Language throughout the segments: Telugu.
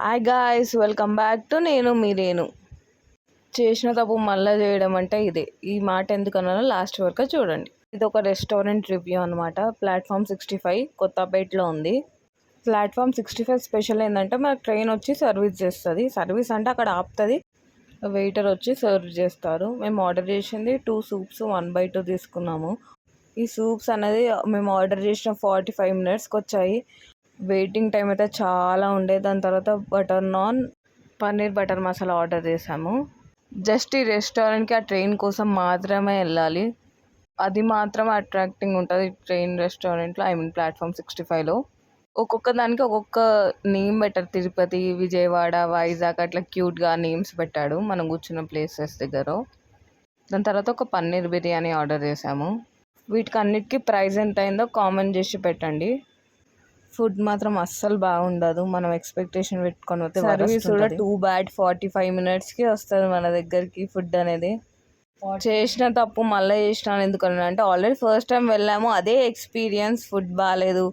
Hi guys, welcome back to నేను మీ రేణు. చేసిన తప్పు మళ్ళీ చేయడం అంటే ఇదే. ఈ మాట ఎందుకన్నానో లాస్ట్ వరకు చూడండి. ఇది ఒక రెస్టారెంట్ రివ్యూ అనమాట. ప్లాట్ఫామ్ 65 కొత్తపేటలో ఉంది. ప్లాట్ఫామ్ 65 స్పెషల్ ఏంటంటే మనకు ట్రైన్ వచ్చి సర్వీస్ చేస్తుంది. సర్వీస్ అంటే అక్కడ ఆపుతుంది, వెయిటర్ వచ్చి సర్వ్ చేస్తారు. మేము ఆర్డర్ చేసింది 2 సూప్స్ 1/2 తీసుకున్నాము. ఈ సూప్స్ అనేది మేము ఆర్డర్ చేసిన 45 మినిట్స్కి వచ్చాయి. వెయిటింగ్ టైం అయితే చాలా ఉండే. దాని తర్వాత butter non, paneer butter masala order చేసాము. జస్ట్ ఈ రెస్టారెంట్కి ఆ ట్రైన్ కోసం మాత్రమే వెళ్ళాలి. అది మాత్రం అట్రాక్టింగ్ ఉంటుంది ట్రైన్ రెస్టారెంట్లో, ప్లాట్ఫామ్ 65లో. ఒక్కొక్క దానికి ఒక్కొక్క నేమ్ పెట్టారు. తిరుపతి, విజయవాడ, వైజాగ్ అట్లా క్యూట్గా నేమ్స్ పెట్టాడు మనం కూర్చున్న ప్లేసెస్ దగ్గర. దాని తర్వాత ఒక పన్నీర్ బిర్యానీ ఆర్డర్ చేసాము. వీటికి అన్నిటికీ ప్రైస్ ఎంత అయిందో కామెంట్ చేసి పెట్టండి. ఫుడ్ మాత్రం అస్సలు బాగుండదు. మనం ఎక్స్పెక్టేషన్ పెట్టుకొని పోతే సర్వీస్ కూడా టూ బ్యాడ్. 45 మినిట్స్కి వస్తుంది మన దగ్గరికి ఫుడ్ అనేది. చేసిన తప్పు మళ్ళీ చేసినాను ఎందుకన్నా అంటే ఆల్రెడీ ఫస్ట్ టైం వెళ్ళాము, అదే ఎక్స్పీరియన్స్. ఫుడ్ బాగాలేదు,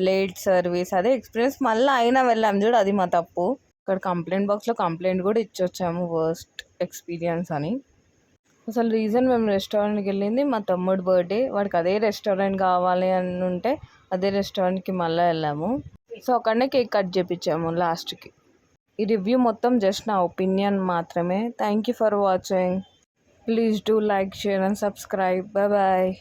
లేట్ సర్వీస్, అదే ఎక్స్పీరియన్స్ మళ్ళీ అయినా వెళ్ళాము చూడు, అది మా తప్పు. ఇక్కడ కంప్లైంట్ బాక్స్లో కంప్లైంట్ కూడా ఇచ్చొచ్చాము, వర్స్ట్ ఎక్స్పీరియన్స్ అని. అసలు రీజన్ మేము రెస్టారెంట్కి వెళ్ళింది మా తమ్ముడు బర్త్డే. వాడికి అదే రెస్టారెంట్ కావాలి అని ఉంటే అదే రెస్టారెంట్కి మళ్ళీ వెళ్ళాము. సో అక్కడనే కేక్ కట్ చేయించాము లాస్ట్కి. ఈ రివ్యూ మొత్తం జస్ట్ నా ఒపీనియన్ మాత్రమే. Thank you for watching. Please do like, share and subscribe. Bye bye.